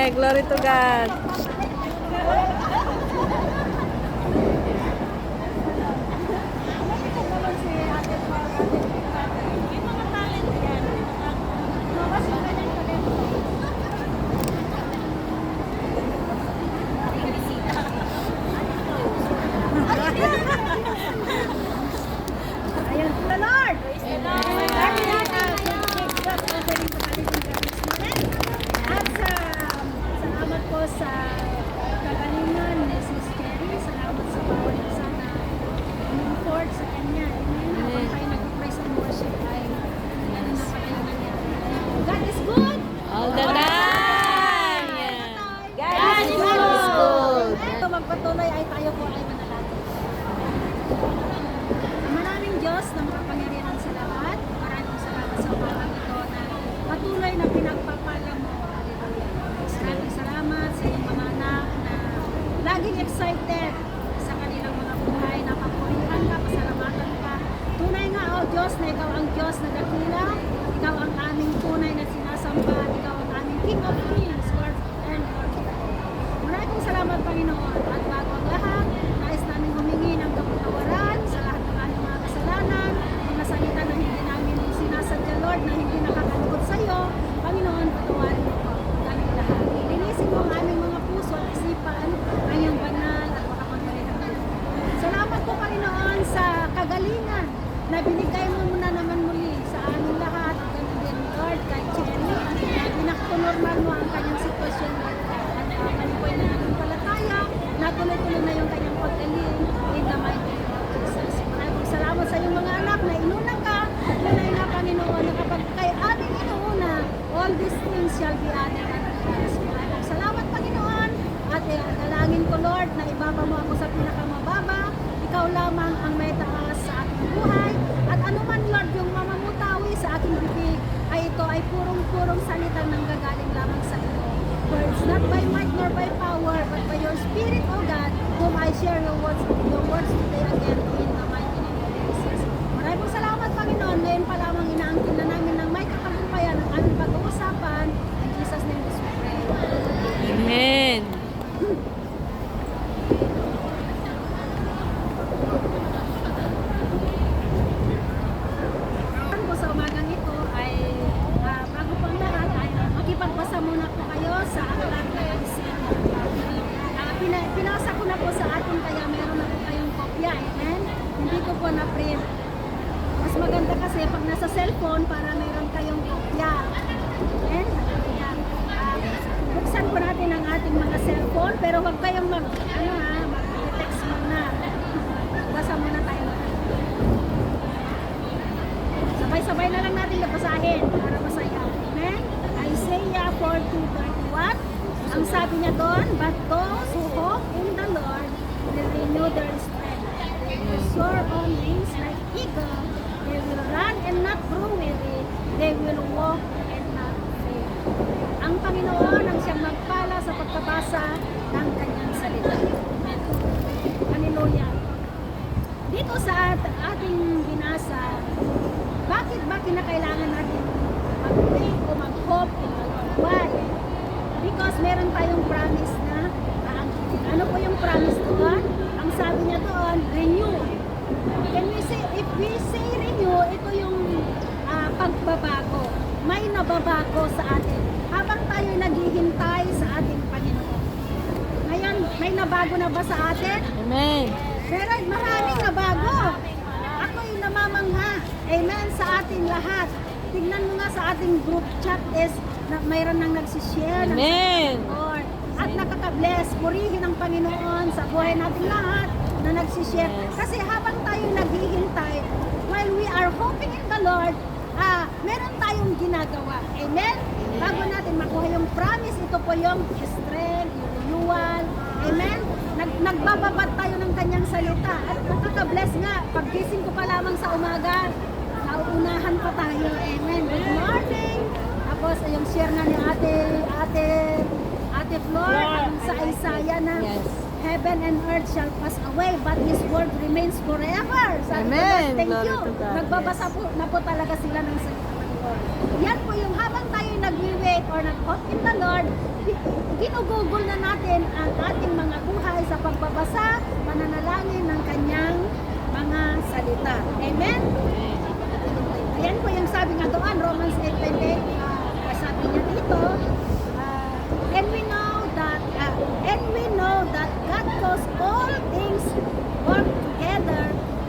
Glory to God. Ayan, the Lord! At salamat po sa kagalingan ni Sis Cherry. Salamat sa bawat isa na umungkort sa kanya. Amen. Habang tayo nag-praise and worship ay ano na pala yung nangyari. God is good! All the time. Yeah. God is good. Ito magpatuloy ay tayo po ay manalangin. Maraming Diyos na makapangyarihan sa lahat. Maraming salamat sa parang ito na patuloy na pinagpapala mo. Hallelujah. Maraming salamat sa iyong mga anak na laging excited sa kanilang mga buhay. Napapurihan ka, pasalamatan ka. Tunay nga, O Diyos, na ikaw ang Diyos na dakila. Ikaw ang aming tunay na sinasamba. Ikaw ang aming King of Kings, Lord and Lord. Maraming salamat, Panginoon. At bago ang lahat, nais namin humingi ng kapatawaran sa lahat ng aming mga kasalanan, mga salita na hindi namin sinasadya, Lord, na hindi nakakalugod sa iyo. Panginoon, patawarin mo po kaming lahat. Linisin mo ang aming mga puso at isipan, ang iyong banal at makapangyarihan. Salamat po, Panginoon, sa kagalingan na binigay mo muna naman muli sa aming lahat. Ganun din, Lord, kay Cherry, na pinakanormal mo ang kanyang sitwasyon. At manipoy na natin palataya, natuloy-tuloy na yung kanyang pagdaling in the mighty name of Jesus. Maraming salamat sa iyong mga anak na inuna ka, tunay na Panginoon, na kapag kay aming inuuna, all these things shall be added unto us. Maraming salamat, Panginoon, at dalangin ko, Lord, na ibaba mo ako sa pinakamababa. Ikaw lamang ang may taas sa aking buhay. At anuman, Lord, yung mamamutawi sa aking bibig, ay ito ay purong-purong salita ng gagaling lamang sa iyo. Words not by might nor by power, but by your Spirit, O God, whom I share your words today again in the mighty name of Jesus. Maraming salamat, Panginoon. Ngayon pa lamang inaangkin na namin ng may katagumpayan ang aming pag-uusapan. In Jesus' name we pray. Amen. Po sa umagang ito ay bago pang lahat ay makipagbasa muna po kayo sa aklat na Isaiah. Pinasa ko na po sa atin kaya meron na po kayong kopya. Amen? Hindi ko po na-print. Mas maganda kasi pag nasa cellphone para meron kayong kopya. Amen? Kaya, buksan po natin ang ating mga cellphone pero huwag kayong mag-text muna. Basa muna tayo. Sabay-sabay na lang natin basahin para masaya. Amen? Isaiah 42:31. Ang sabi niya doon, but those who hope in the Lord will renew their strength. They will soar on wings like eagle. They will run and not grow weary. They will walk and not faint. Ang Panginoon ang siyang magpala sa pagkabasa ng kanyang salita. Amen. Hallelujah. Dito sa ating binasa, bakit ba kinakailangan natin mag-pray o mag-hope in the Lord? Why? Because meron tayong promise na aangkin. Ano po yung promise doon? Ang sabi niya doon, renew. Can we say, if we say renew, ito yung pagbabago. May nababago sa atin. Habang tayo naghihintay sa ating Panginoon. Ngayon, may nabago na ba sa atin? Amen. Pero maraming nabago. Ako'y namamangha. Amen sa ating lahat. Tignan mo nga sa ating group chat is na mayroon nang nagsishare ng Amen. Lord. At nakaka-bless. Purihin ang Panginoon sa buhay natin lahat na nagsishare. Yes. Kasi habang tayo naghihintay, while we are hoping in the Lord, meron tayong ginagawa. Amen? Bago natin makuha yung promise, ito po yung strength, yung renewal. Amen? Nagbababad tayo ng kanyang salita. At nakaka-bless nga. Paggising ko pa lamang sa umaga, nauunahan pa tayo. Amen. Good morning. Tapos yung share nga ni Ate Flor sa Isaiah na Yes. heaven and earth shall pass away but His word remains forever. Sabi ko, Amen. Lord, thank Glory you. to God. Nagbabasa po na po talaga sila ng salita ng Lord. Yan po yung habang tayo nagwi-wait or nag-hope in the Lord, ginugugol na natin ang ating mga buhay sa pagbabasa, pananalangin ng kanyang mga salita. Amen? Ayan po yung sabi nga doon, Romans 8:28, sabi niya dito, and we know that God calls all things work together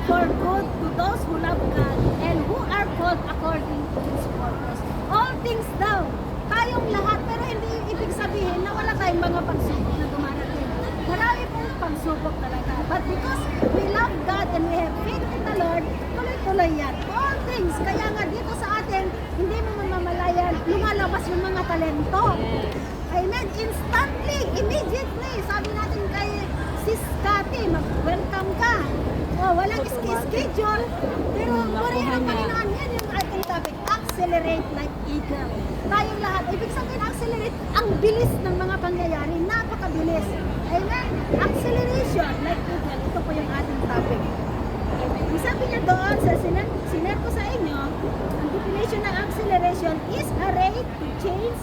for good to those who love God and who are called according to His purpose. All things daw, tayong lahat, pero hindi ibig sabihin na wala tayong mga pagsubok na dumarating. Marami pong pagsubok talaga. But because we love God and we have faith in the Lord, tuloy-tuloy yan. All things. Kaya nga dito sa atin, hindi mo mamamalayan, lumalabas yung mga talento. Amen. Instantly, immediately. Sabi natin kay Sis Cathy, mag-welcome ka. Oh, walang schedule. Pero purihin ang Panginoon. Yan yung ating topic. Accelerate like eagle. Tayong lahat. Ibig sabihin, accelerate. Ang bilis ng mga pangyayari. Napakabilis. Amen. Acceleration like eagle. Ito po yung ating topic. Amen. Sabi niya doon, sa siner ko sa inyo, ang definition ng acceleration is a rate to change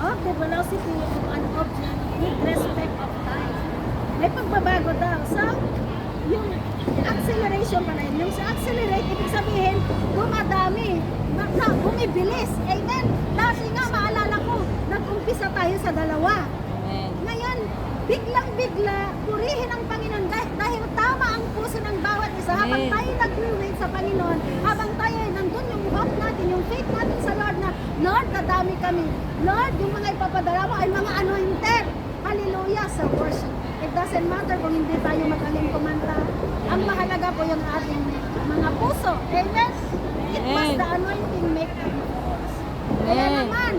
of the velocity of an object with respect of time. May pagbabago daw. So, yung acceleration pala yun. Yung sa accelerate, ibig sabihin, dumadami. Bumibilis. Amen. Dati nga, maalala ko, nag-umpisa tayo sa 2. Ngayon, biglang-bigla, purihin ang Panginoon dahil tama ang puso ng bawat isa. Habang tayo nag-wait sa Panginoon, habang tayo nandun yung hope natin, yung faith natin sa Lord na, Lord, dadami kami. Lord, yung mga ipapadala mo ay mga anointed. Hallelujah sa worship. It doesn't matter kung hindi tayo magaling kumanta. Ang mahalaga po yung ating mga puso. Amen? It was the anointing make the difference. Kaya naman,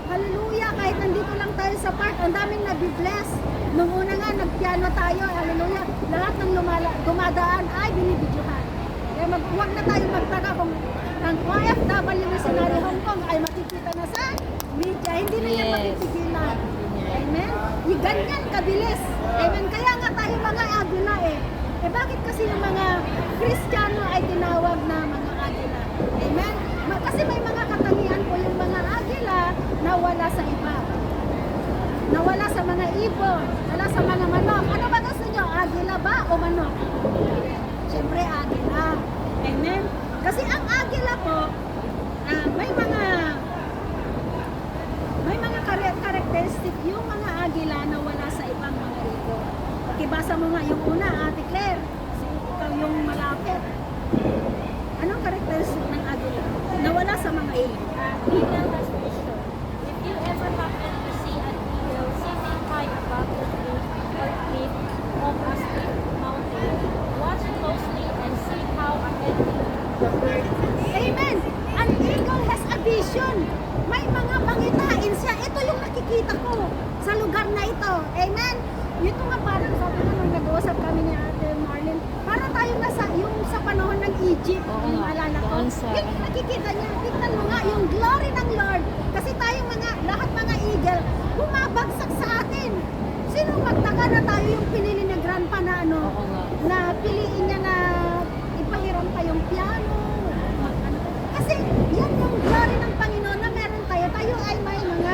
hallelujah, kahit nandito lang tayo sa park, ang daming nabibless. Nung una nga, nagpiano tayo, hallelujah, lahat ng dumadaan ay binibidyohan. Kaya huwag na tayo magtaka kung ang OFW Missionary Hong Kong ay makikita na sa media. Hindi na yan matipigilan. Amen? Yung ganyan kabilis. Amen? Kaya nga tayo mga agila eh. Eh bakit kasi yung mga Kristiyano ay tinawag na mga agila? Amen? Kasi may mga katangian po yung mga agila na wala sa iba. Nawala sa mga ibon, wala sa mga manok. Ano ba gusto nyo? Agila ba o manok? Siyempre agila. Amen? Kasi ang agila po, may mga karakteristik yung mga agila na wala sa ibang mga ibon. Pakibasa mo nga yung una, Ate Claire. Kasi ikaw yung malapit. Anong karakteristik ng agila? Na wala sa mga ibon. Eagle has vision. If you ever happen to see an eagle sitting high above the roof or cliff of a steep mountain, watch closely and see how ahead the bird is. Amen! An eagle has a vision. May mga pangitain siya. Ito yung nakikita ko sa lugar na ito. Amen? Ito nga parang sabi nga nung nag-uusap kami ni Ate Marlene, para tayo nasa yung sa panahon ng Egypt. Oo Yung nga, alala ko. doon sa- Yung nakikita niya, tignan mo nga yung glory ng Lord. Kasi tayong mga, lahat mga eagle, bumabagsak sa atin. Sino magtaka na tayo yung pinili ni Grandpa na ano, Oo nga. na piliin niya na ipahiram pa yung piano. Ano. Kasi yan yung glory ng Panginoon na meron tayo. Tayo ay may mga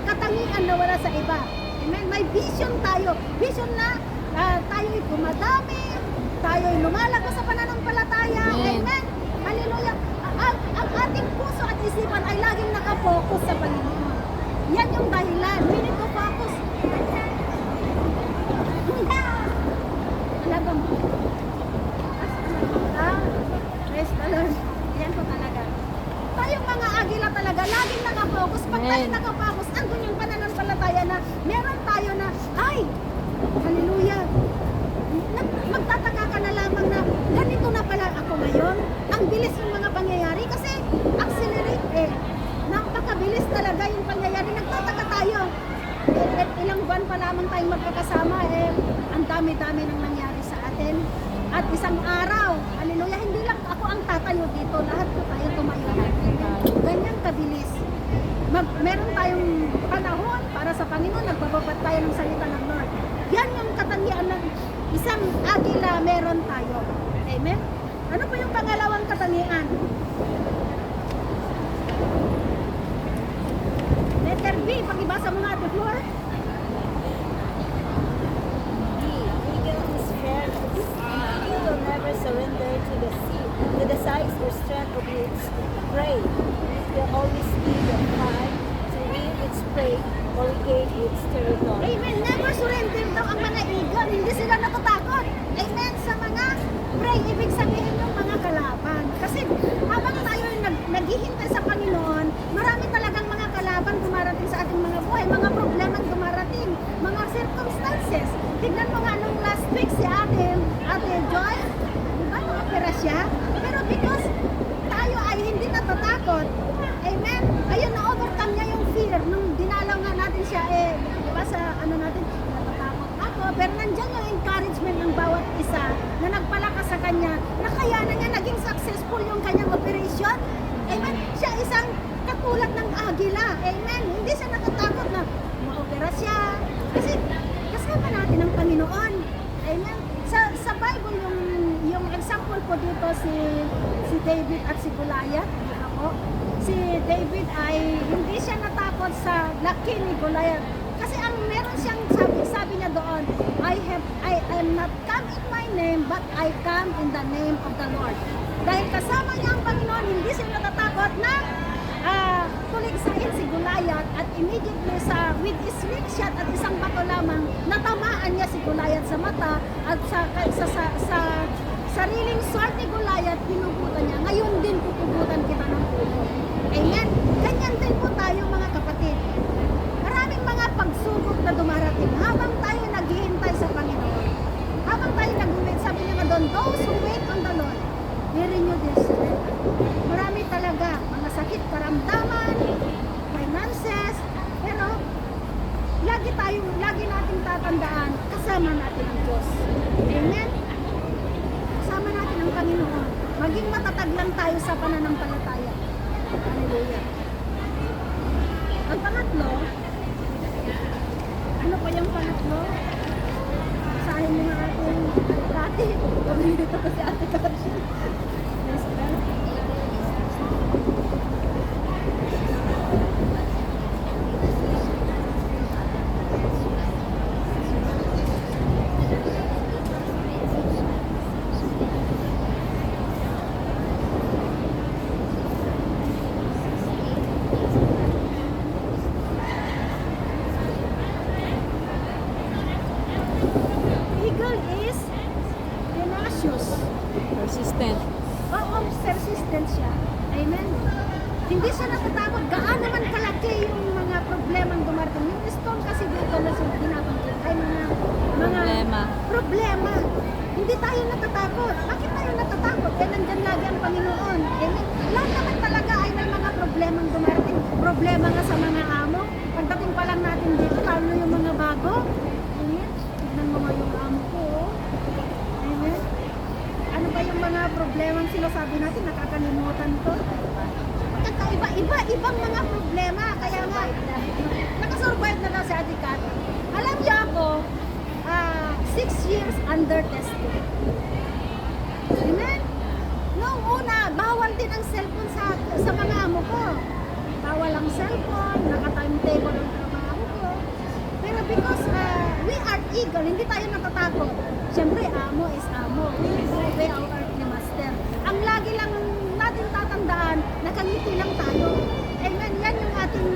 katangian na wala sa iba. Amen? May vision tayo. Vision na tayo'y dumadami, tayo'y lumalago sa pananampalataya. Amen. Amen? Hallelujah. Ang ating puso at isipan ay laging nakapokus sa Panginoon. Yan yung dahilan. We need to focus. Talaga mo. Praise the Lord. Yan po talaga. Tayong mga agila talaga, laging nakapokus. Pag tayo Amen. nakapokus, andun yung pananampalataya na meron tayo na, ay, hallelujah. Magtataka ka na lamang na ganito na pala ako ngayon. Ang bilis ng mga pangyayari kasi accelerate eh. Napakabilis talaga yung pangyayari. Nagtataka tayo. Ilang buwan pa lamang tayong magkakasama eh. Ang dami-dami nang nangyari sa atin. At isang araw, hallelujah, hindi lang ako ang tatayo dito. Lahat po tayo tumayo natin. Ganyan kabilis. Meron tayong panahon para sa Panginoon. Nagbababad tayo ng salita ng Lord. Yan yung katangian ng isang agila meron tayo. Amen? Ano po yung pangalawang katangian? Letter B, pakibasa mo nga ate Flor. B. Eagle is fearless. An eagle will never surrender to the size or strength of its prey. It will always either fight to win its prey or regain its territory. Amen. Never surrender daw ang mga eagle. Hindi sila natatakot. Amen. Sa mga prey, ibig sabihin ng mga kalaban. Kasi habang tayo naghihintay sa Panginoon, marami talagang mga kalaban dumarating sa ating mga buhay, mga problemang dumarating, mga circumstances. Tignan mo nga nung last week si Ate Joy, di ba, opera siya? Pero because tayo ay hindi natatakot, amen, ayun, na-overcome niya yung fear. Nung dinalaw nga natin siya, di ba, sa ano natin, natatakot ako, pero nandyan yung encouragement ng bawat isa na nagpalakas sa kanya, na kaya na niya naging successful yung kanyang operation. Amen. Siya isang katulad ng agila. Amen. Hindi siya natatakot na maopera siya. Kasi kasama natin ang Panginoon. Amen. Sa Bible, yung example po dito si David at si Goliath. Ako, si David ay hindi siya natakot sa laki ni Goliath. Kasi ang meron siyang sabi niya doon, I am not come in my name, but I come in the name of the Lord. Dahil kasama niya ang Panginoon, hindi siya natatakot na tuligsain si Goliath at immediately with his slingshot at isang bato lamang, natamaan niya si Goliath sa mata at sa sariling sword ni Goliath, pinugutan niya. Ngayon din pupugutan kita ng ulo. Amen? Ganyan din po tayo mga kapatid. Maraming mga pagsubok na dumarating habang tayo naghihintay sa Panginoon. Habang tayo nag-wait, sabi niya nga doon, those who wait on the Lord, they renew their strength. Marami talaga, mga sakit, karamdaman, finances, pero lagi nating tatandaan, kasama natin ang Diyos. Amen? Kasama natin ang Panginoon. Maging matatag lang tayo sa pananampalataya. Hallelujah. Ang pangatlo, ano pa yung pangatlo? Basahin mo nga ating dati. Pabili dito kasi ate Kashi. Yes, well. Eagle is tenacious. Persistent. Oo, persistent siya. Amen. Hindi siya natatakot. Gaano naman kalaki yung mga problemang dumarating. Yung stone kasi dito na binabanggit ay mga problema. Hindi tayo natatakot. Bakit tayo natatakot? Nandyan lagi ang Panginoon. Amen. Lahat naman talaga ay may mga problemang dumarating. Problema nga sa mga amo. Pagdating pa lang natin dito, lalo yung mga bago. Amen. Tignan mo nga yung amo ko. Amen. Ano ba yung mga problemang sinasabi natin? Nakakalimutan ko. Ibang mga problema. Kaya nga, nakasurvive na daw si Ate Kat. Alam niyo ako, 6 years under testing. Amen? Noong una, bawal din ang cellphone sa mga amo ko. Bawal ang cellphone, naka-timetable ang trabaho ko. Pero because we are eagle, hindi tayo natatakot. Siyempre, amo is amo. We obey our earthly master. Ang lagi lang natin tatandaan, nakangiti lang tayo. Amen. Yan yung ating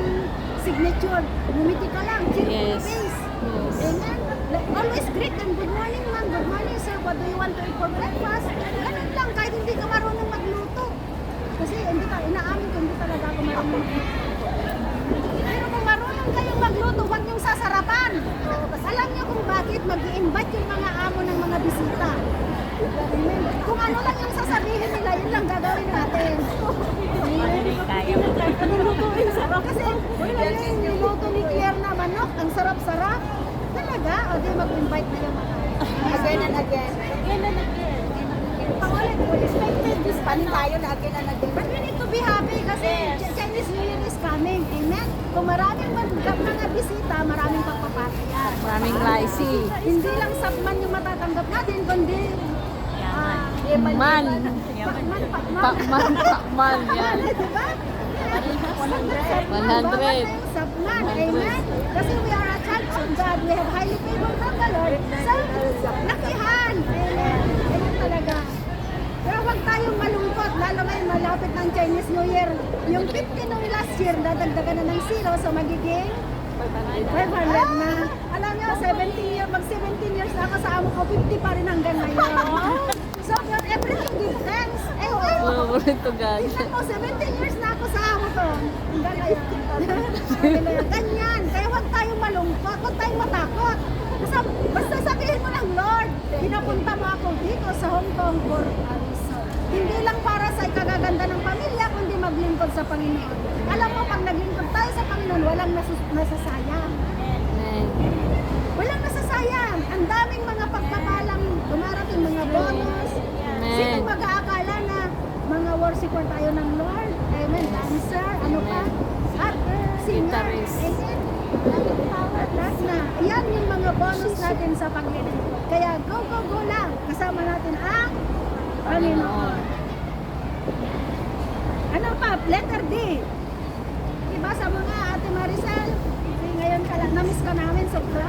signature. Ngumiti ka lang, cheerful Yes. face. Yes. Amen. Like, always greet them. Good morning, ma'am. Good morning, sir. What do you want to eat for breakfast? Ganun lang, kahit hindi ka marunong magluto. Kasi inaamin ko, hindi talaga ako marunong magluto. Pero kung marunong kayong magluto, huwag niyong sasarapan. Alam niyo kung bakit mag-i-invite yung mga amo ng mga bisita. Amen. Kung ano lang yung sasabihin nila, yun lang gagawin natin. Kaya mo. Lulutuin sarap. Kasi wala yung niluto ni Claire na manok. Ang sarap-sarap. Talaga? O di mag-invite na yung mga. Again and again. Again and again. Paulit-ulit. Paano tayo na again and again? But we need to be happy kasi Chinese New Year is coming. Amen? Kung maraming mga bisita, maraming pagpapatayan. Maraming laisi. Hindi lang sapman yung matatanggap natin, kundi Man. pakman. Pakman. Pakman. Yan. Diba? Bawat tayong sapnan. Amen. Kasi we are a child of God. We have highly favored from the Lord. So, lakihan. Amen. Amen talaga. Pero huwag tayong malungkot, lalo ngayon malapit ng Chinese New Year. Yung 50 nung last year, dadagdagan na ng 0, so magiging 500 na. Alam niyo, 17 years, mag 17 years na ako sa amo ko, 50 pa rin hanggang ngayon. So, for everything, give thanks. Glory to God. Tingnan mo, 17 years na ako sa amo ko. Hanggang ngayon. Hallelujah. Ganyan. Kaya huwag tayong malungkot, huwag tayong matakot. Basta sabihin mo ng Lord, pinapunta mo ako dito sa Hong Kong for a reason. Hindi lang para sa ikagaganda ng pamilya, kundi maglingkod sa Panginoon. Alam mo, pag naglingkod tayo sa Panginoon, walang nasasayang. Amen. Walang nasasayang. Ang daming mga pagpapalang dumarating, mga bonus. Sino Amen. mag-aakala na mga worshiper tayo ng Lord? Amen. Dancer, ano pa? Actor, singer. Guitarist. Amen. Lahat na. Yan yung mga bonus natin sa Panginoon. Kaya go, go, go lang. Kasama natin ang Panginoon. Ano pa? Letter D. Diba sa mga Ate Maricel? Ngayon ka lang. Namiss ka namin sobra.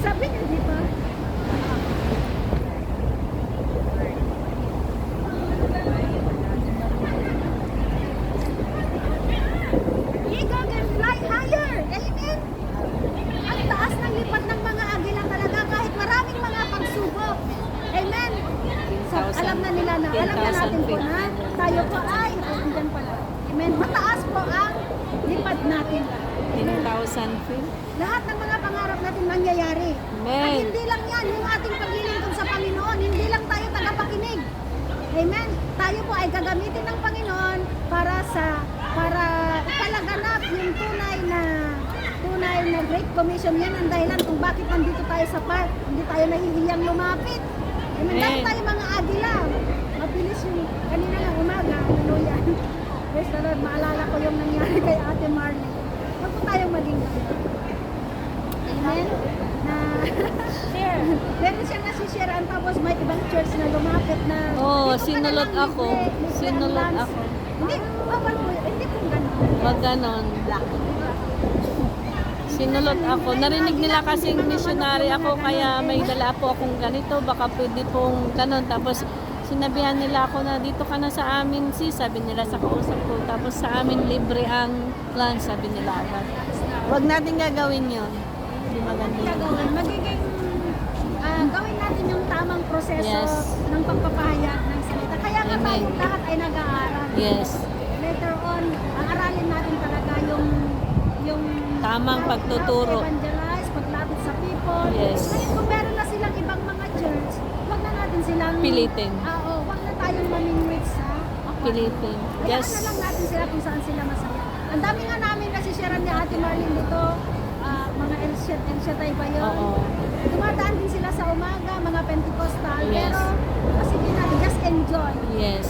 Sabi niya, di ba? Eagle can fly higher. Amen. Ang taas ng lipat ng mga agila talaga kahit maraming mga pagsubok. Amen. So, alam na nila na, alam na natin po na tayo po ay, andyan pala. Amen. Mataas po ang lipad natin. Amen. 10,000 feet. Lahat ng mga pangarap natin nangyayari. Amen. At hindi lang yan, yung ating paglilingkod sa Panginoon, hindi lang tayo tagapakinig. Amen. Tayo po ay gagamitin ng Panginoon para ipalaganap yung tunay na Great Commission. Yan ang dahilan kung bakit nandito tayo sa park. Hindi tayo nahihiyang lumapit. Amen. Dahil tayo mga agila. Mabilis yung kanina lang umaga. Hallelujah. Praise the Lord. Maalala ko yung nangyari kay Ate Marley. Huwag po tayong maging Amen. Na meron siyang nasisiraan tapos may ibang church na lumapit na Oo, dito ka na sinulot lang, ako. libre ang Sinulot lunch. ako. Hindi, bawal po. Hindi po ganun. Wag ganon. Sinulot ako. Narinig nila kasing missionary ako kaya may dala po akong ganito. Baka pwede pong ganon. Tapos sinabihan nila ako na dito ka na sa amin sis. Sabi nila sa kausap ko. Tapos sa amin libre ang lunch. Sabi nila agad. Wag natin gagawin yun. Hindi maganda yun. Gagawin. Magiging gawin natin yung tamang proseso Yes. ng pagpapahayag ng salita. Kaya nga Amen. tayong lahat ay nag-aaral. Yes. Later on, ang aralin natin talaga yung Tamang pagtuturo. how to evangelize, paglapit sa people. Yes. Ngayon kung meron na silang ibang mga church, wag na natin silang Pilitin. wag na tayong mamingwit sa Pilitin. Hayaan Yes. na lang natin sila kung saan sila masaya. Ang dami nga namin nasisharean ni Ate Marlene dito, mga El Shaddai ba yun? Oo. Dumadaan din sila sa umaga, mga Pentecostal, Yes. pero kasi natin just enjoy. Yes.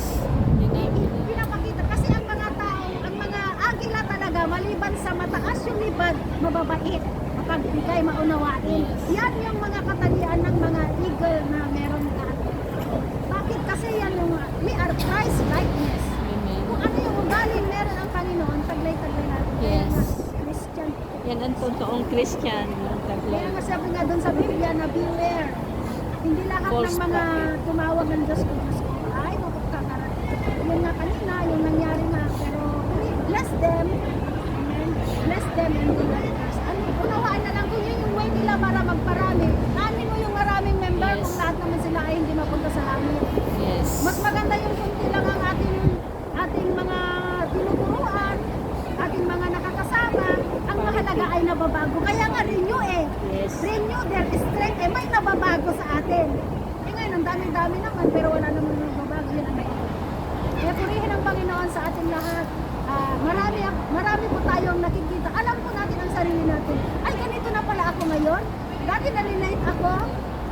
Hindi namin. Pinapakita kasi ang mga tao, ang mga agila talaga, maliban sa mataas yung libad, mababait, mapagbigay, maunawain. Yes. Yan yung mga katalian ng mga eagle na meron natin. Bakit? Kasi yan yung, we are Christ likeness. Amen. Kung ano yung ugali meron ang Panginoon, taglay-taglay natin. Yes. Kaya nga, Christian. Yan ang totoong Christian. Kaya nga sabi nga doon sa Biblia na beware. Hindi lahat False ng mga prophet. tumawag ng Diyos ko, ay mapagkakarating. Yun nga kanina, yung nangyari na. Pero bless them. Amen. Bless them and do others. Ano, unawaan na lang kung yun yung way nila para magparami. Amin mo yung maraming member Yes. kung lahat naman sila ay hindi mapunta sa langit. Yes. Mas maganda yung kunti lang ang ating mga tinuturuan, ating mga nakakasama. Ang mahalaga ay nababago. Kaya nga renew eh. Yes. Renew their strength eh. May nababago sa atin. Eh ngayon, ang dami-dami naman pero wala naman nababago. Yun ang mahirap. Kaya purihin ang Panginoon sa ating lahat. Marami po tayong nakikita. Alam po natin ang sarili natin. Ay, ganito na pala ako ngayon. Dati nalilate ako.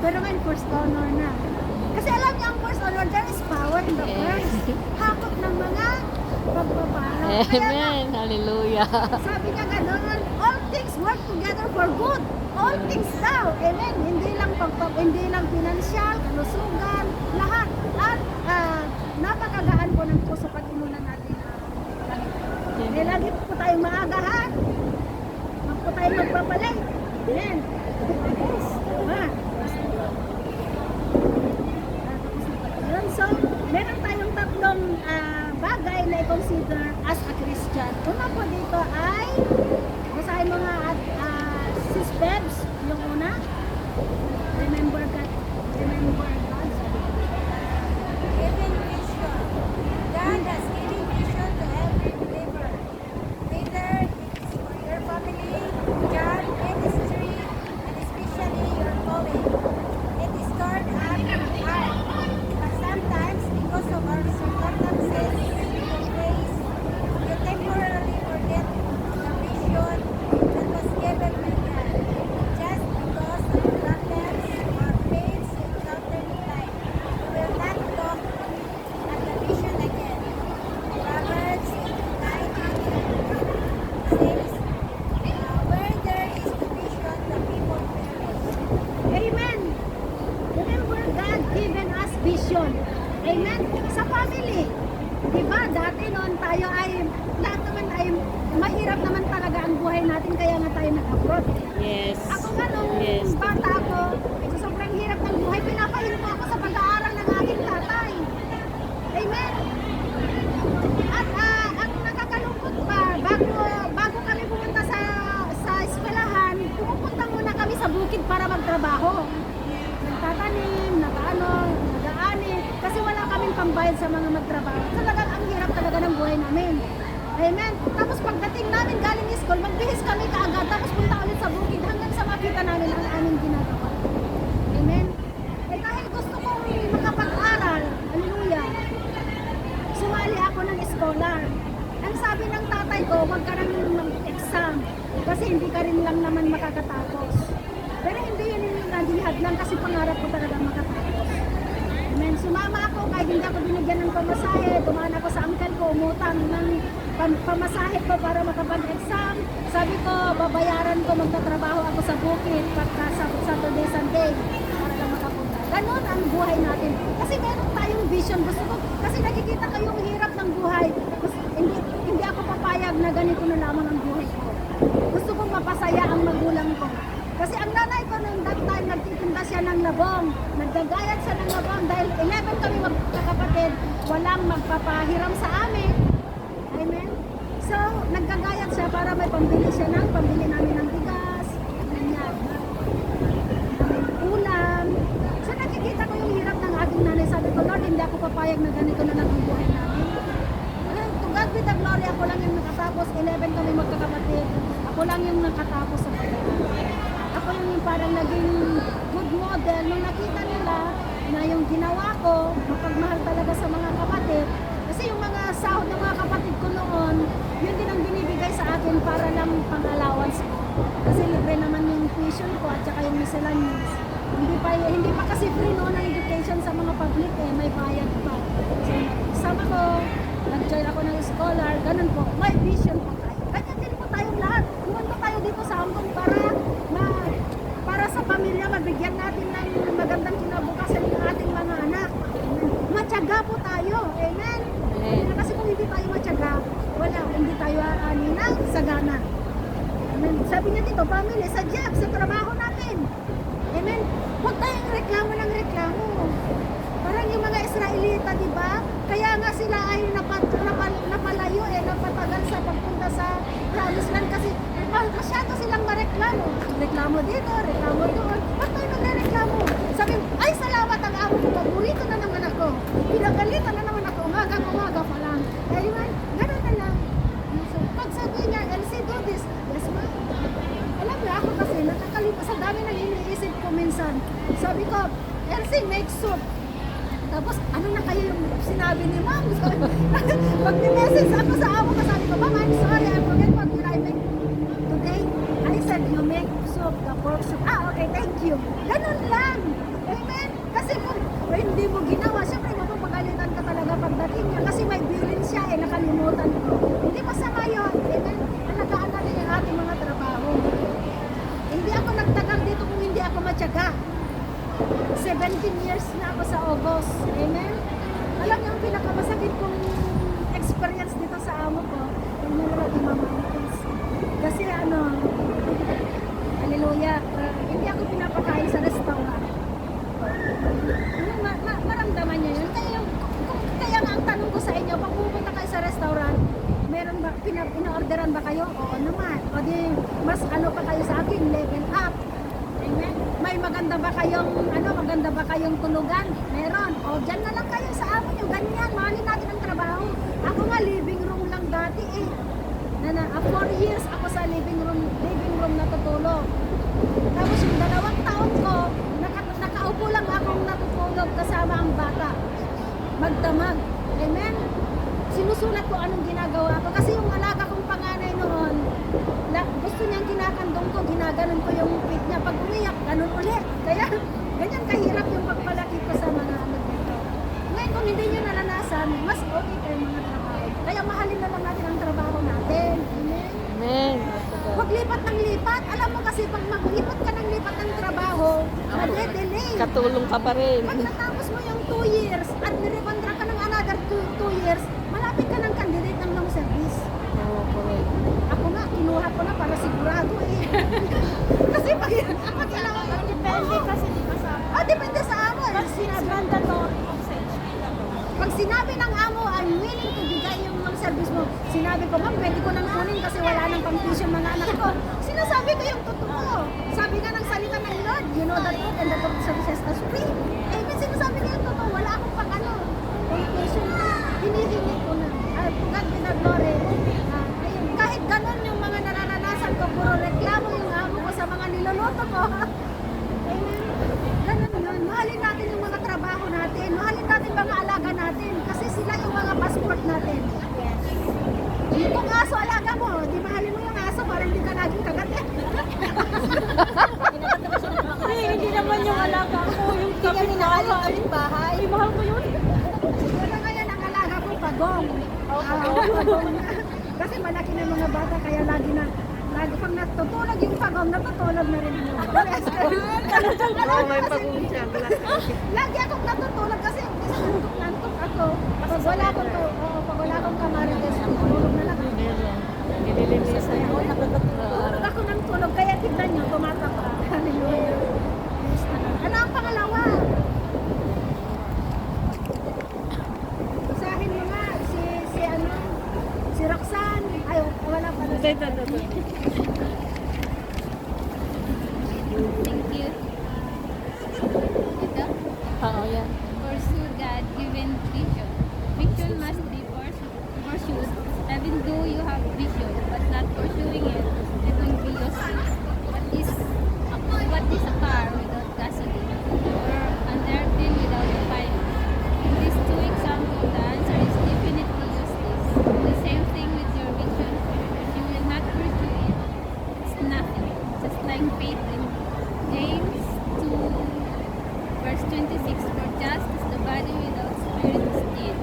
Pero ngayon, first honor na. Kasi alam niyo ang first honor, there is power in the Yes. first. Hakot ng mga pagpapala. Kaya nga, Amen. Hallelujah. sabi niya gano'n, all things work together for good. All things daw. Amen. Hindi lang pinansyal, kalusugan, lahat. At napakagaan po ng puso pag inunan natin. Dahil lagi po tayong maagahan. Huwag po tayong magpapalay. Amen. Yes. Tama. Yun, so, meron tayong tatlong bagay na i-consider as a Christian. Una po dito ay, basahin mo nga at sis Bebs, yung una. Remember God. Remember God. Giving vision. God has given vision to every believer. Whether it's for your family, job, ministry, and especially your calling. It is stored up high. But sometimes, because of our circumstances, or ways, you temporarily forget the vision that was given by God. Just because of problems or pains you encounter in life, you will not look at the vision again. Proverbs 9:18 says, where there is the vision, the people perish. Amen. Remember God given us vision. Amen. Sa family. Diba, dati noon tayo ay, lahat naman ay, mahirap naman talaga ang buhay natin kaya nga tayo nag-abroad. Yes. Ako nga nung Yes. bata ako, sa sobrang hirap ng buhay, pinapahin mo ako sa pag-aaral ng aking tatay. Amen. At ang nakakalungkot pa, bago kami pumunta sa eskwelahan, pumupunta muna kami sa bukid para magtrabaho. Nagtatanim, nag-aani, kasi wala kaming pambayad sa mga magtrabaho. Talagang ang hirap talaga ng buhay namin. Amen. Tapos pagdating namin galing school, magbihis kami kaagad, tapos punta ulit sa bukid hanggang sa makita namin ang aming ginagawa. Amen. Eh dahil gusto kong makapag-aral, hallelujah, sumali ako ng scholar. Ang sabi ng tatay ko, huwag ka nang mag-exam kasi hindi ka rin lang naman makakatapos. Pero hindi yun yung naging hadlang kasi pangarap ko talaga makatapos. Amen. Sumama ako kahit hindi ako binigyan ng pamasahe. Tumaan ako sa uncle ko, umutang ng pamasahe ko para makapag-exam. Sabi ko, babayaran ko, magtatrabaho ako sa bukid pagka sa Saturday, Sunday para lang makapunta. Ganon ang buhay natin. Kasi meron tayong vision. Gusto ko, kasi nakikita ko yung hirap ng buhay. Hindi ako papayag na ganito na lamang ang buhay ko. Gusto kong mapasaya ang magulang ko. Kasi ang nanay ko nung that time, nagtitinda siya ng labong. Nagdagayat siya ng labong dahil 11 kami magkakapatid. Walang magpapahiram sa amin. Amen? So, nagdagayat siya para may pambili siya pambili namin ng bigas, ganyan, ulam. So, nakikita ko yung hirap ng aking nanay. Sabi ko, Lord, hindi ako papayag na ganito na lang ang buhay namin. To God be the glory, ako lang yung nakatapos. 11 kami magkakapatid. Ako lang yung nakatapos sa pag-aaral. Ako yung parang naging good model nung nakita nila na yung ginawa ko, mapagmahal talaga sa mga kapatid. Kasi yung mga sahod ng mga kapatid ko noon, yun din ang binibigay sa akin para lang pang-allowance ko. Kasi libre naman yung tuition ko at saka yung miscellaneous. Hindi pa kasi free noon ang education sa mga public may bayad pa. So, sama ko, nag-join ako ng scholar, ganun po. May vision po tayo. Ganyan din po tayong lahat. Pumunta tayo dito sa Hong Kong para sa pamilya, mabigyan natin ng magandang kinabukasan ng ating mga anak. Matyaga po tayo. Amen. Amen. Kasi kung hindi tayo matyaga, hindi tayo aanin ng sagana. Amen. Sabi niya dito, family, sa job, sa trabaho natin. Amen. Huwag tayong reklamo ng reklamo. Parang yung mga Israelita, di ba? Kaya nga sila ay napalayo napatagal sa pagpunta sa Promised Land kasi masyado silang mareklamo. Reklamo dito, reklamo doon. Ba't tayo nagre-reklamo? Sabi, ay salamat ang amo ko, paborito na naman ako. Pinagalitan na naman ako, umaga pa lang. Amen, gano'n na lang. So, pag sabi niya, Elsie, do this. Yes, ma'am. Alam mo, ako kasi nakakalipas sa dami nang iniisip ko minsan. Sabi ko, Elsie, make soup. Tapos, ano na kayo yung sinabi ni ma'am? Pag ni-message ako sa amo ko, sabi ko, ma'am, I'm sorry, I forget what did I make today. Ay, said, you make soup, the pork soup. Ah, okay, thank you. Ganun lang. Amen? Kasi kung hindi mo ginawa, syempre mapapagalitan ka talaga pagdating niya. Kasi may bilin siya eh, nakalimutan ko. Hindi masama yun. Amen? Alagaan natin yung ating mga trabaho. Hindi ako nagtagal dito kung hindi ako matyaga. 17 years na ako sa August. Amen? Alam niyo, ang pinakamasakit kong experience dito sa amo ko, yung nalala Mountains. Kasi hallelujah, hindi ako pinapakain sa restaurant. Maramdaman niya yun. Kaya nga ang tanong ko sa inyo, pag pupunta kayo sa restaurant, meron ba, ina-orderan ba kayo? Oo naman. O di, mas pa kayo sa akin, level up. Amen. May maganda ba kayong tulugan? Meron. O, dyan na lang kayo sa amo nyo. Ganyan, mahalin natin ang trabaho. Ako nga, living room lang dati eh. 4 years ako sa living room natutulog. Tapos yung 2 taon ko, nakaupo lang akong natutulog kasama ang bata. Magdamag. Amen? Sinusulat ko anong ginagawa ko. Kasi yung alaga kong panganay noon, gusto niyang kinakandong ko, ginaganon ko yung pit niya. Pag umiyak, ganun ulit. Kaya, ganyan kahirap yung pagpalaki ko sa mga anak nito. Ngayon, kung hindi niyo naranasan, mas okay kayo mga trabaho. Kaya mahalin na lang natin ang trabaho natin. Amen? Amen. Huwag lipat ng lipat. Alam mo kasi pag maglipat ka ng lipat ng trabaho, nade-delay. Katulong ka pa rin. Pag natapos mo yung 2 years at nirekontra ka ng another 2 years, malapit ka ng candidate ng long service. Oo, correct. Ako nga, kinuha ko na para sigurado eh. Kasi pag kailangan ko, Depende kasi di ba sa depende sa amo. it's mandatory of safety. Pag sinabi ng amo, I'm willing to bigay yung long service mo, sinabi ko, ma'am, pwede ko nang kunin kasi wala nang pang-tuition mga anak ko. Sinasabi ko yung totoo. Sabi nga ng salita ng Lord, you know the truth and the truth shall set us free. Eh, sinasabi ko yung totoo, wala akong pang-tuition na, hinihingi ko na. To God be the glory. Ayun, kahit ganun yung mga nararanasan ko, puro reklamo yung amo ko sa mga niloloto ko. Amen. Ganun yun. Mahalin natin yung mga trabaho natin. Mahalin natin mga alaga natin. Kasi sila yung mga passport natin. Kung aso alaga mo, di mahalin mo yung aso para hindi ka laging kagatin. Hindi naman yung alaga ko, yung kapitbahay. bahay. Ay, mahal ko yun. Siguro ngayon ang alaga ko, pagong. Pagong na. Kasi malaki na mga bata, kaya lagi pag natutulog yung pagong, natutulog na rin yung Oo, may pagong siya. Lagi akong natutulog kasi nantok ako. Pag wala akong kamarites, natutulog na lang ako. Nililinisan mo. Tulog ako ng tulog, kaya tignan nyo, tumatak ka. Hallelujah. Ano ang pangalawa? Usahin mo nga, si Roxanne. Ay, wala pa na. Thank you. Ito, Oo, yan. pursue God-given vision. Vision must be pursued. Even though you have vision, but not pursuing it, it will be useless. What is a car without gasoline? Or an airplane without a pilot? In these 2 examples, the answer is definitely useless. The same thing with your vision. If you will not pursue it, it's nothing. Just like faith in James 2 verse 26, for just as the body without spirit is dead,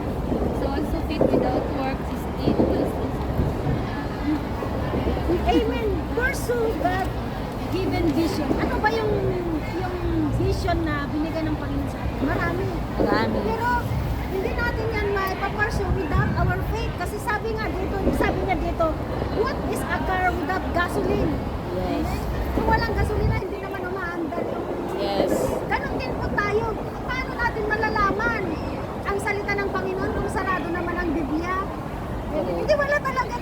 so also faith without works is dead, useless. Amen. Pursue God-given vision. Ano ba yung vision na binigay ng Panginoon sa atin? Marami. Pero hindi natin yan maipapursue without our faith. Kasi sabi niya dito, what is a car without gasoline? Yes. Kung walang gasolina, hindi naman umaandar yung... Yes. Ganon din po tayo. Paano natin malalaman ang salita ng Panginoon kung sarado naman ang Biblia? Hindi, wala talaga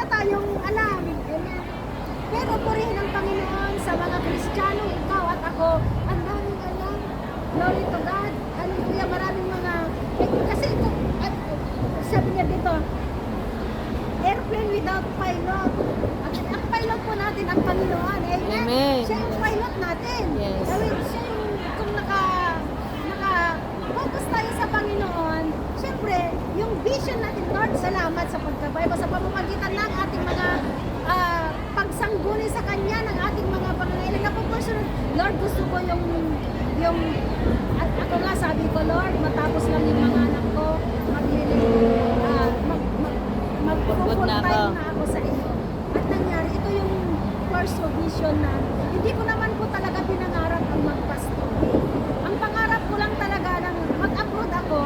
tayong alam. Amen. Pero purihin ang Panginoon sa mga Kristiyano, ikaw at ako, ang daming alam. Glory to God. Hallelujah. Maraming mga... kasi sabi niya dito, airplane without pilot. Ang pilot po natin ang Panginoon. Amen. Amen. Siya yung pilot natin. Yes. Siya yung, kung naka-focus tayo sa Panginoon, syempre, yung vision natin, Lord, salamat sa pagkabay. Sa pamamagitan ng ating mga pagsangguni sa Kanya ng ating mga pangangailangan. Napupunod, Lord, gusto ko yung, at ako nga sabi ko, Lord, matapos lang yung mga anak ko, Pagod na ako. mag-full-time na ako sa iyo. At nangyari, ito yung first vision na hindi ko naman po talaga pinangarap ang magpastor. Ang pangarap ko lang talaga nang mag-abroad ako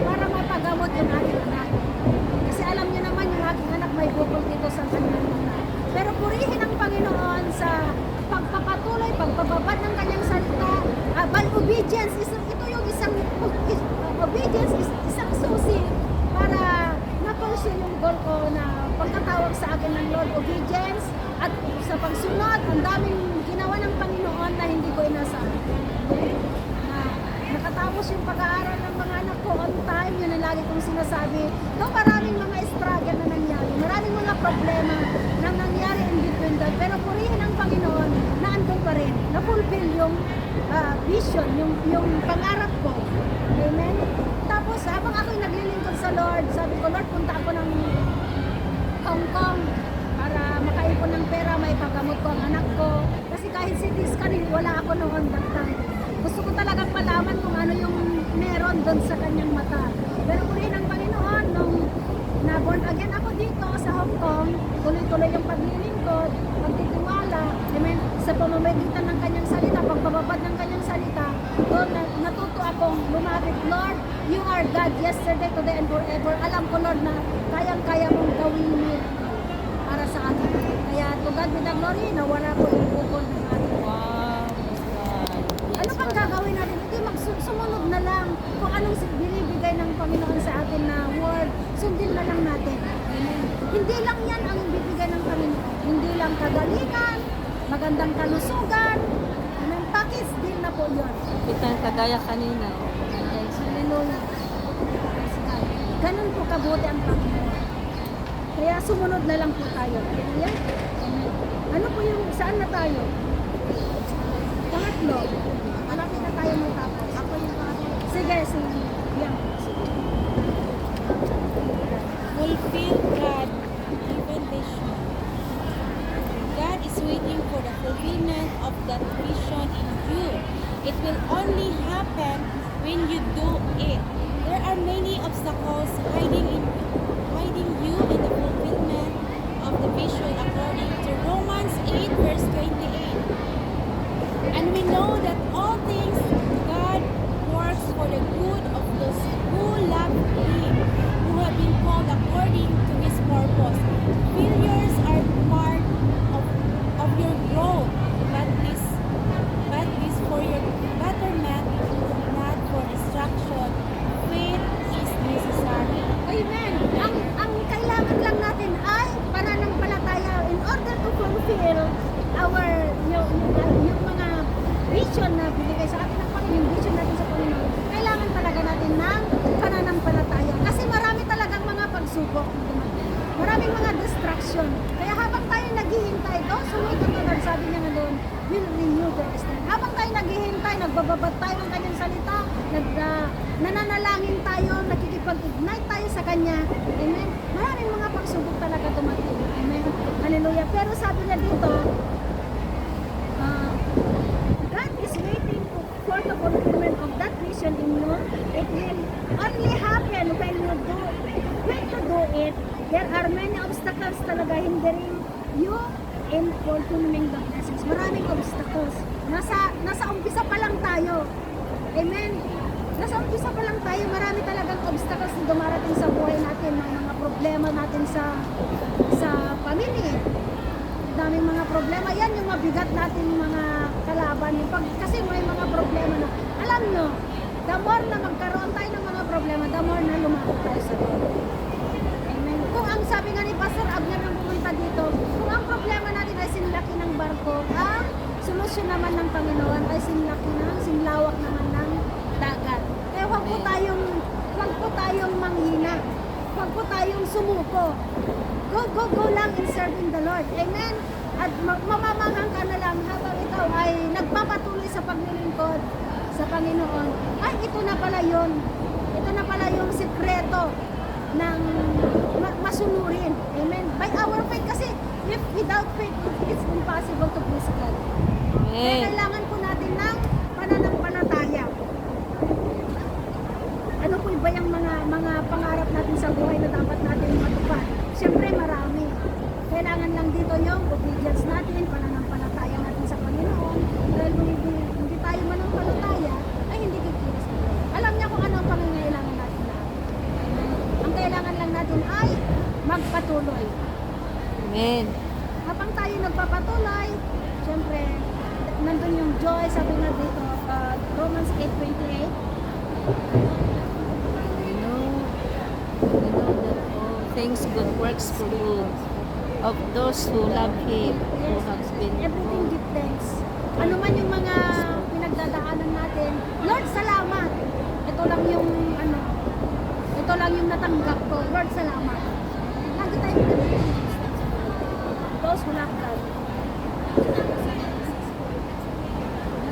para mapagamot yung aking anak. Kasi alam niyo naman yung aking anak may bukol dito sa kanyang mata. Pero purihin ang Panginoon sa pagpapatuloy, pagpababad ng kanyang salita. By obedience, ito yung obedience is isang susi para na-pursue yung goal ko na pagkatawag sa akin ng Lord, obedience, at sa pagsunod, ang daming ginawa ng Panginoon na hindi ko inasahan. Na nakatapos yung pag-aaral ng mga anak ko on time, yun ang lagi kong sinasabi. Though maraming mga struggle na nangyari, maraming mga problema na nangyari in between that, pero purihin ang Panginoon na andun pa rin, na-fulfill yung vision, yung pangarap ko. Amen? Tapos habang ako'y naglilingkod sa Lord, sabi ko, Lord, punta ako ng Hong Kong para makaipon ng pera, may paggamot ko ang anak ko. Kasi kahit CT scan, wala ako noon that time. Gusto ko talagang malaman kung ano yung meron doon sa kanyang mata. Pero purihin ang Panginoon, nung na-born again ako dito sa Hong Kong, tuloy-tuloy yung paglilingkod, pagtitiwala, amen, sa pamamagitan ng kanyang salita, pagbababad ng kanyang salita, doon natuto akong lumapit, Lord, you are God yesterday, today, and forever. Alam ko, Lord, na kayang-kaya mong gawin mo para sa akin. Kaya to God be the glory, nawala ko yung bukol ng ating. Wow, praise God. Ano Yes, pang Lord. gagawin natin? Hindi sumunod na lang kung anong binibigay ng Panginoon sa atin na word, sundin na lang natin. Amen. Hindi lang yan ang bibigay ng Panginoon. Hindi lang kagalingan, magandang kalusugan. Amen. Package din na po yun. Kita kagaya kanina. Yes. Hallelujah. Praise God. Ganun po kabuti ang Panginoon. Kaya sumunod na lang po tayo. Hallelujah. Amen. Ano po yung, saan na tayo? Pangatlo. Malapit na tayo matapos. Ako yung pangatlo. Sige, sige. Yan. Fulfill God given vision. God is waiting for the fulfillment of that vision in you. It will only happen when you do it. There are many obstacles hiding you in the fulfillment of the vision according to Romans 8 verse 28. And we know that all things God works for the good of those who love Him, who have been called according to His purpose. Failures are part of your growth, but this for your betterment, not for destruction. Faith is necessary. Amen. Ang kailangan lang natin ay pananampalataya in order to fulfill our yung mga vision na binigay sa atin ng Panginoon, yung vision natin sa Panginoon. Kailangan talaga natin ng pananampalataya. Kasi marami talagang mga pagsubok na dumating. Maraming mga distraction. Kaya habang tayo naghihintay, sumunod na Lord, sabi niya nga doon, will renew their strength. Habang tayo naghihintay, nagbababad tayo ng kanyang salita, nananalangin tayo, nakikipag-ignite tayo sa kanya. Amen. Maraming mga pagsubok talaga dumating. Amen. Hallelujah. Pero sabi niya dito, God is waiting for the fulfillment of that vision in you. It will only happen when you do. When you do it, there are many obstacles talaga hindering you in fulfilling the blessings. Maraming obstacles. Nasa umpisa pa lang tayo. Amen. Nasa umpisa pa lang tayo, marami talagang obstacles na dumarating sa buhay natin, mga problema natin sa pamilya. Daming mga problema. Yan yung mabigat natin mga kalaban. Kasi may mga problema na, alam nyo, the more na magkaroon tayo ng mga problema, the more na lumapit tayo sa Lord. Amen. Kung ang sabi nga ni Pastor Abner nang pumunta dito, kung ang problema natin ay sinlaki ng barko, ang solusyon naman ng Panginoon ay sinlawak naman ng dagat. Kaya huwag po tayong manghina. Huwag po tayong sumuko. Go lang in serving the Lord. Amen. At mamamangang ka na lang habang ikaw ay nagpapatuloy sa paglilingkod sa Panginoon. Ay, ito na pala yun. Ito na pala yung sikreto ng masunurin. Amen. By our faith kasi if without faith, it's impossible to please God. Kaya Amen. kailangan po natin ng pananampalataya. Ano po ba yung mga pangarap natin sa buhay na dapat natin matupad? Siyempre marami. Kailangan lang dito yung obedience natin, pananampalataya natin sa Panginoon. Dahil kung hindi tayo manampalataya, ay hindi kikilos sa Lord. Alam niya kung ano ang pangangailangan natin na. Ang kailangan lang natin ay magpatuloy. Amen. Habang tayo nagpapatuloy, siyempre, nandun yung joy, sabi nga dito, Romans 8:28. We know that all things good works for good of those who love Him, who have been Everything called. give thanks. Ano man yung mga pinagdadaanan natin, Lord, salamat. Ito lang yung ito lang yung natanggap ko. Lord, salamat. Lagi tayo those who love God.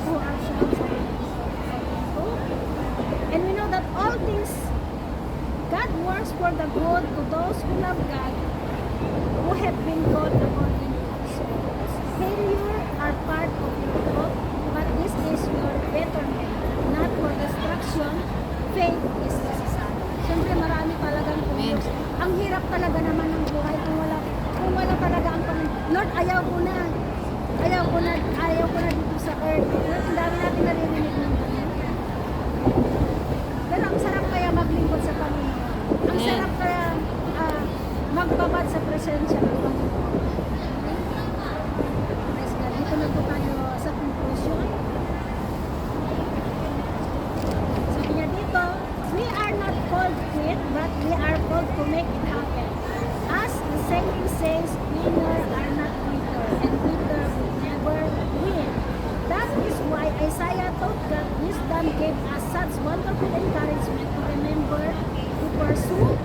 Who are shown. And we know that all things God works for the good to those who love God, who have been called according to His purpose. Failure are part of your growth, but this is your betterment, not for destruction. Faith is necessary. Siyempre marami talagang Amen. kulos. Ang hirap talaga naman ng buhay kung wala talaga ang Panginoon. Lord, ayaw ko na dito sa earth. Lord, ang dami natin naririnig ng Panginoon. Pero ang sarap kaya maglingkod sa Panginoon. Ang Amen. sarap kaya magbabad sa presensya ng Panginoon. Praise God. Dito na po tayo sa conclusion. Sabi niya dito, we are not called to quit, but we are called to make it happen. As the saying says, winner are not quitter, and quitter will never win. That is why Isaiah thought that wisdom gave us such wonderful encouragement to remember, to pursue,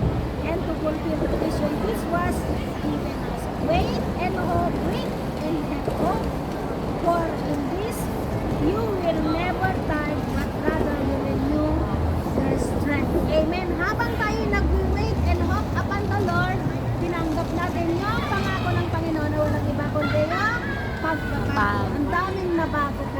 and to fulfill the vision which was given us. Wait and hope, wait and have hope, for in this you will never tire, but rather will renew your strength. Amen. Habang tayo nag-wait and hope upon the Lord, tinanggap natin yung pangako ng Panginoon na walang iba kundi yung pagbabago. Ang daming nabago po